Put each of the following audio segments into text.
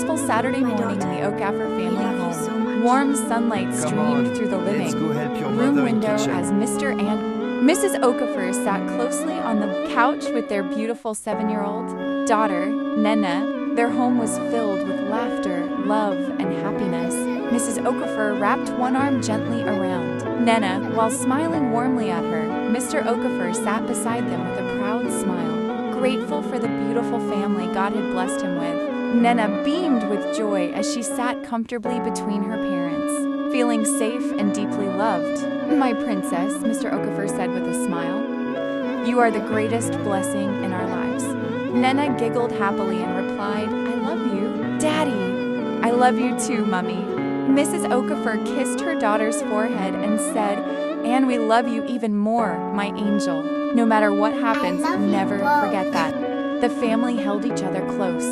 peaceful Saturday morning in the Okafor family home. Warm sunlight streamed through the living room window as Mr. and Mrs. Okafor sat closely on the couch with their beautiful 7-year-old daughter, Nena. Their home was filled with laughter, love, and happiness. Mrs. Okafor wrapped one arm gently around Nena while smiling warmly at her. Mr. Okafor sat beside them with a proud smile, grateful for the beautiful family God had blessed him with. Nena beamed with joy as she sat comfortably between her parents, feeling safe and deeply loved. "My princess," Mr. Okafor said with a smile, "you are the greatest blessing in our lives." Nena giggled happily and replied, "I love you, Daddy." "I love you too, Mummy." Mrs. Okafor kissed her daughter's forehead and said, "And we love you even more, my angel. No matter what happens, never forget that." The family held each other close,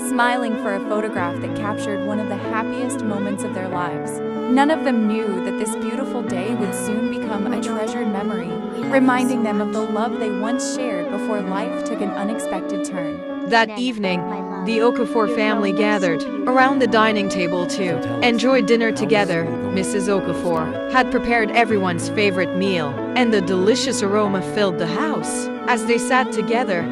smiling for a photograph that captured one of the happiest moments of their lives. None of them knew that this beautiful day would soon become a treasured memory, reminding them of the love they once shared before life took an unexpected turn. That evening, the Okafor family gathered around the dining table to enjoy dinner together. Mrs. Okafor had prepared everyone's favorite meal, and the delicious aroma filled the house. As they sat together,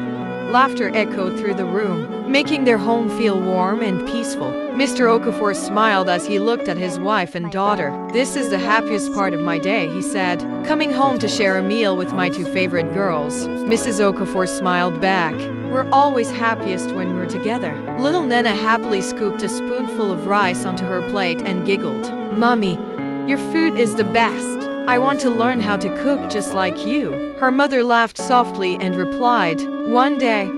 laughter echoed through the room, making their home feel warm and peaceful. Mr. Okafor smiled as he looked at his wife and daughter. "This is the happiest part of my day," he said, "coming home to share a meal with my two favorite girls." Mrs. Okafor smiled back. "We're always happiest when we're together." Little Nena happily scooped a spoonful of rice onto her plate and giggled. "Mommy, your food is the best. I want to learn how to cook just like you." Her mother laughed softly and replied, "One day,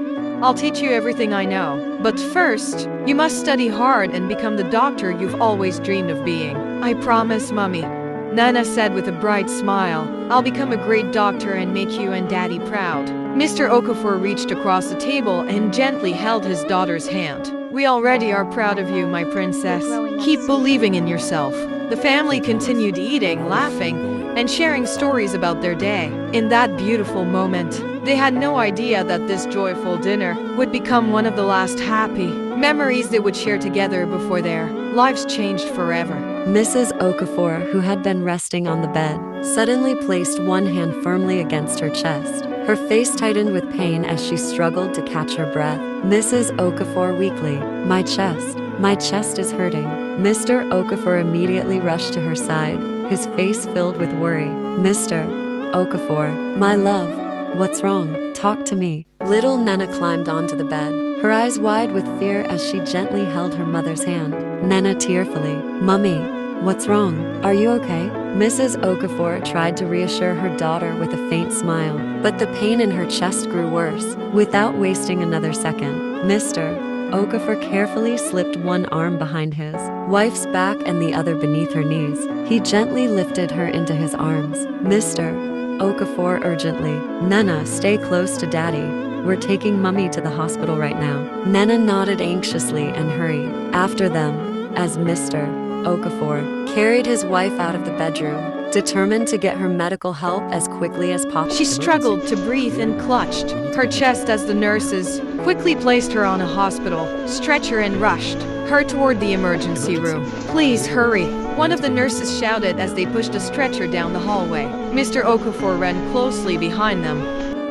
I'll teach you everything I know. But first, you must study hard and become the doctor you've always dreamed of being." "I promise, Mommy," Nana said with a bright smile. "I'll become a great doctor and make you and Daddy proud." Mr. Okafor reached across the table and gently held his daughter's hand. "We already are proud of you, my princess. Keep believing in yourself." The family continued eating, laughing, and sharing stories about their day. In that beautiful moment, they had no idea that this joyful dinner would become one of the last happy memories they would share together before their lives changed forever. Mrs. Okafor, who had been resting on the bed, suddenly placed one hand firmly against her chest. Her face tightened with pain as she struggled to catch her breath. Mrs. Okafor weakly, my chest is hurting." Mr. Okafor immediately rushed to her side, his face filled with worry. "Mr. Okafor, my love, what's wrong? Talk to me." Little Nena climbed onto the bed, her eyes wide with fear as she gently held her mother's hand. Nena tearfully, "Mummy, what's wrong? Are you okay?" Mrs. Okafor tried to reassure her daughter with a faint smile, but the pain in her chest grew worse. Without wasting another second, Mr. Okafor carefully slipped one arm behind his wife's back and the other beneath her knees. He gently lifted her into his arms. "Mr. Okafor urgently, Nena, stay close to Daddy. We're taking Mummy to the hospital right now." Nena nodded anxiously and hurried after them as Mr. Okafor carried his wife out of the bedroom, determined to get her medical help as quickly as possible. She struggled to breathe and clutched her chest as the nurses quickly placed her on a hospital stretcher and rushed her toward the emergency room. "Please hurry," one of the nurses shouted as they pushed a stretcher down the hallway. Mr. Okafor ran closely behind them,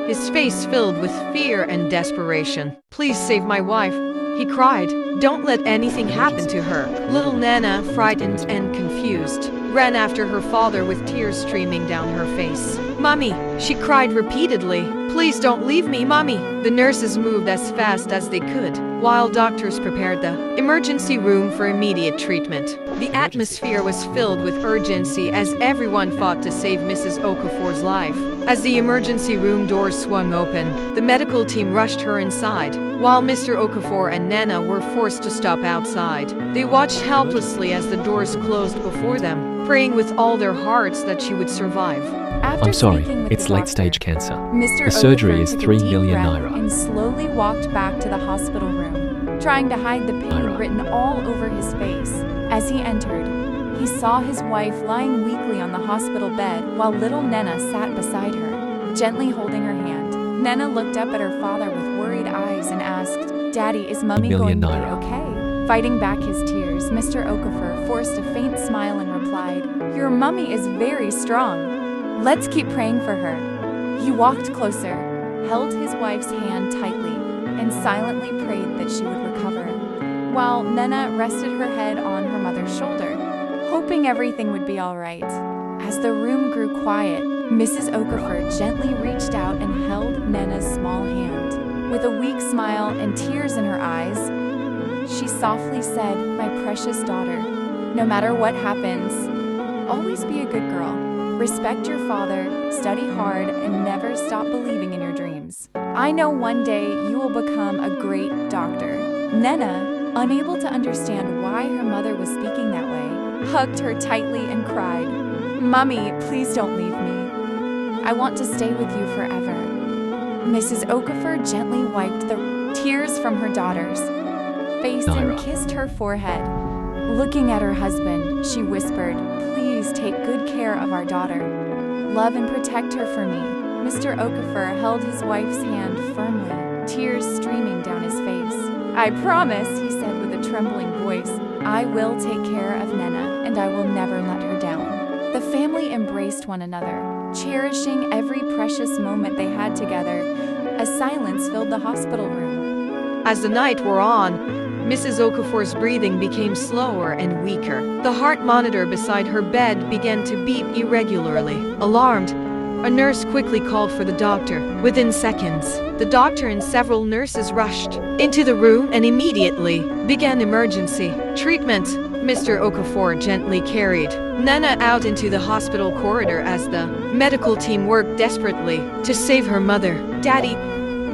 his face filled with fear and desperation. "Please save my wife," he cried. "Don't let anything happen to her." Little Nana, frightened and confused, ran after her father with tears streaming down her face. "Mommy," she cried repeatedly, "please don't leave me, Mommy." The nurses moved as fast as they could, while doctors prepared the emergency room for immediate treatment. The atmosphere was filled with urgency as everyone fought to save Mrs. Okafor's life. As the emergency room doors swung open, the medical team rushed her inside, while Mr. Okafor and Nana were forced to stop outside. They watched helplessly as the doors closed before them, praying with all their hearts that she would survive. After I'm sorry, speaking with it's the late-stage doctor, cancer. Mr. The surgery Okafor is took a 3 deep million breath naira. and slowly walked back to the hospital room, trying to hide the pain Naira. written all over his face. As he entered, he saw his wife lying weakly on the hospital bed while little Nena sat beside her, gently holding her hand. Nena looked up at her father with worried eyes and asked, "Daddy, is Mummy going million to be naira. okay?" Fighting back his tears, Mr. Okafor forced a faint smile and replied, "Your mummy is very strong. Let's keep praying for her." He walked closer, held his wife's hand tightly, and silently prayed that she would recover, while Nena rested her head on her mother's shoulder, hoping everything would be all right. As the room grew quiet, Mrs. Okafor gently reached out and held Nena's small hand. With a weak smile and tears in her eyes, she softly said, "My precious daughter, no matter what happens, always be a good girl. Respect your father, study hard, and never stop believing in your dreams. I know one day you will become a great doctor." Nena, unable to understand why her mother was speaking that way, hugged her tightly and cried, "Mummy, please don't leave me. I want to stay with you forever." Mrs. Okafor gently wiped the tears from her daughter's face and kissed her forehead. Looking at her husband, she whispered, "Please take good care of our daughter. Love and protect her for me." Mr. Okafor held his wife's hand firmly, tears streaming down his face. "I promise," he said with a trembling voice, "I will take care of Nena, and I will never let her down." The family embraced one another, cherishing every precious moment they had together. A silence filled the hospital room. As the night wore on, Mrs. Okafor's breathing became slower and weaker. The heart monitor beside her bed began to beep irregularly. Alarmed, a nurse quickly called for the doctor. Within seconds, the doctor and several nurses rushed into the room and immediately began emergency treatment. Mr. Okafor gently carried Nena out into the hospital corridor as the medical team worked desperately to save her mother. "Daddy,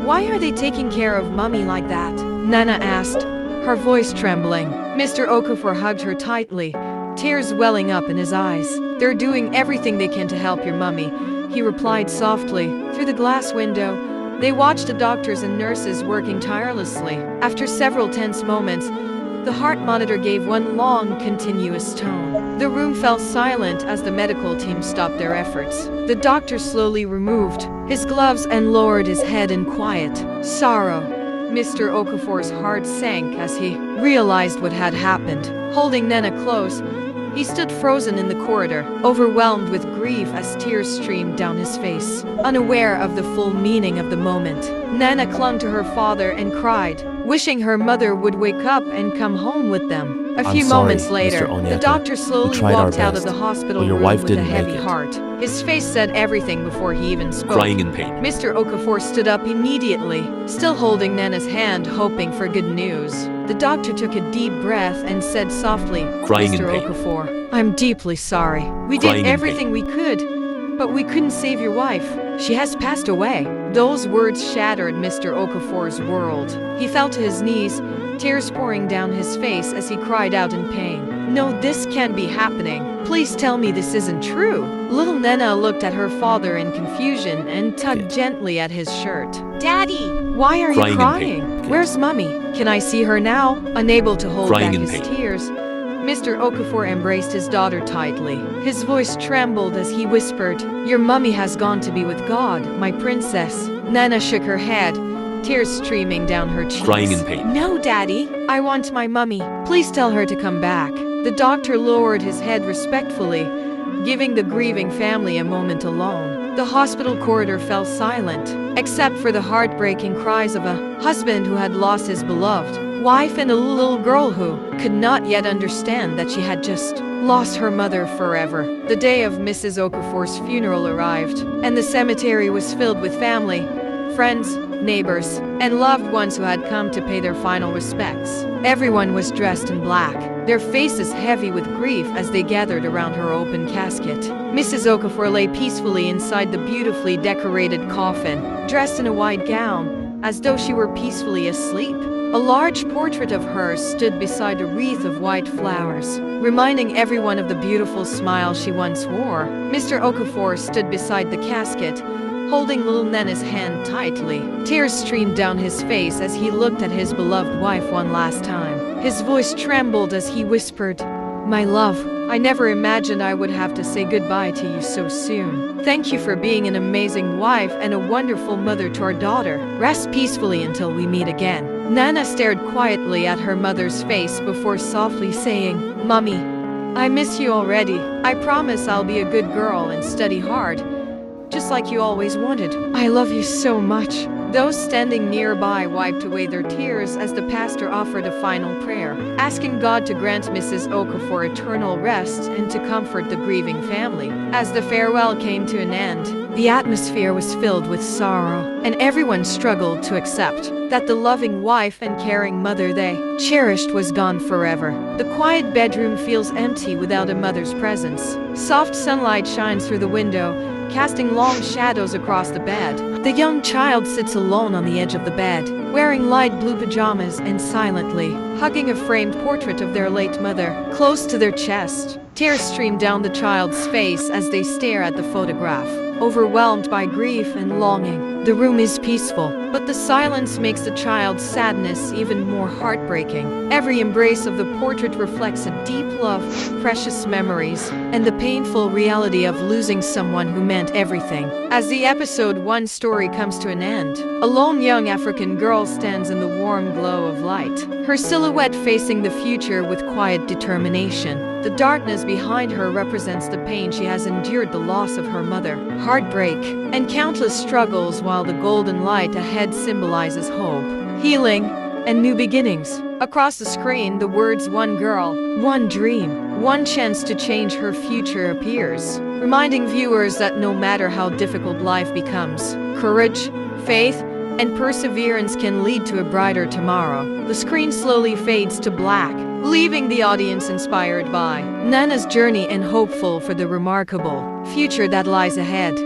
why are they taking care of Mummy like that?" Nena asked, her voice trembling. Mr. Okafor hugged her tightly, tears welling up in his eyes. "They're doing everything they can to help your mummy," he replied softly. Through the glass window, they watched the doctors and nurses working tirelessly. After several tense moments, the heart monitor gave one long, continuous tone. The room fell silent as the medical team stopped their efforts. The doctor slowly removed his gloves and lowered his head in quiet sorrow. Mr. Okafor's heart sank as he realized what had happened. Holding Nena close, he stood frozen in the corridor, overwhelmed with grief as tears streamed down his face, unaware of the full meaning of the moment. Nena clung to her father and cried, wishing her mother would wake up and come home with them. A few moments later, the doctor slowly walked out of the hospital room with a heavy heart. His face said everything before he even spoke. Crying in pain. Mr. Okafor stood up immediately, still holding Nena's hand, hoping for good news. The doctor took a deep breath and said softly, Crying in "Mr. pain. Okafor, I'm deeply sorry. We Crying did in everything we could, but we couldn't save your wife. She has passed away." Those words shattered Mr. Okafor's world. He fell to his knees, tears pouring down his face as he cried out in pain. "No, this can't be happening. Please tell me this isn't true." Little Nena looked at her father in confusion and tugged gently at his shirt. "Daddy, why are you Crying in crying? pain. Where's Mummy? Can I see her now?" Unable to hold Crying back in his pain. tears, Mr. Okafor embraced his daughter tightly. His voice trembled as he whispered, "Your mummy has gone to be with God, my princess." Nena shook her head, tears streaming down her cheeks. Crying in pain. "No, Daddy. I want my mummy. Please tell her to come back." The doctor lowered his head respectfully, giving the grieving family a moment alone. The hospital corridor fell silent, except for the heartbreaking cries of a husband who had lost his beloved wife and a little girl who could not yet understand that she had just lost her mother forever. The day of Mrs. Okafor's funeral arrived, and the cemetery was filled with family, friends, neighbors, and loved ones who had come to pay their final respects. Everyone was dressed in black, their faces heavy with grief as they gathered around her open casket. Mrs. Okafor lay peacefully inside the beautifully decorated coffin, dressed in a white gown, as though she were peacefully asleep. A large portrait of her stood beside a wreath of white flowers, reminding everyone of the beautiful smile she once wore. Mr. Okafor stood beside the casket, holding little Nena's hand tightly. Tears streamed down his face as he looked at his beloved wife one last time. His voice trembled as he whispered, My love, I never imagined I would have to say goodbye to you so soon. Thank you for being an amazing wife and a wonderful mother to our daughter. Rest peacefully until we meet again. Nana stared quietly at her mother's face before softly saying, Mommy, I miss you already. I promise I'll be a good girl and study hard, just like you always wanted. I love you so much. Those standing nearby wiped away their tears as the pastor offered a final prayer, asking God to grant Mrs. Okafor eternal rest and to comfort the grieving family. As the farewell came to an end, the atmosphere was filled with sorrow, and everyone struggled to accept that the loving wife and caring mother they cherished was gone forever. The quiet bedroom feels empty without a mother's presence. Soft sunlight shines through the window, casting long shadows across the bed. The young child sits alone on the edge of the bed, wearing light blue pajamas and silently hugging a framed portrait of their late mother close to their chest. Tears stream down the child's face as they stare at the photograph, overwhelmed by grief and longing. The room is peaceful, but the silence makes the child's sadness even more heartbreaking. Every embrace of the portrait reflects a deep love, precious memories, and the painful reality of losing someone who meant everything. As the episode 1 story comes to an end, a lone young African girl stands in the warm glow of light, her silhouette facing the future with quiet determination. The darkness behind her represents the pain she has endured, the loss of her mother, heartbreak, and countless struggles, while the golden light ahead symbolizes hope, healing, and new beginnings. Across the screen, the words "one girl, one dream, one chance to change her future" appears, reminding viewers that no matter how difficult life becomes, courage, faith, and perseverance can lead to a brighter tomorrow. The screen slowly fades to black, leaving the audience inspired by Nana's journey and hopeful for the remarkable future that lies ahead.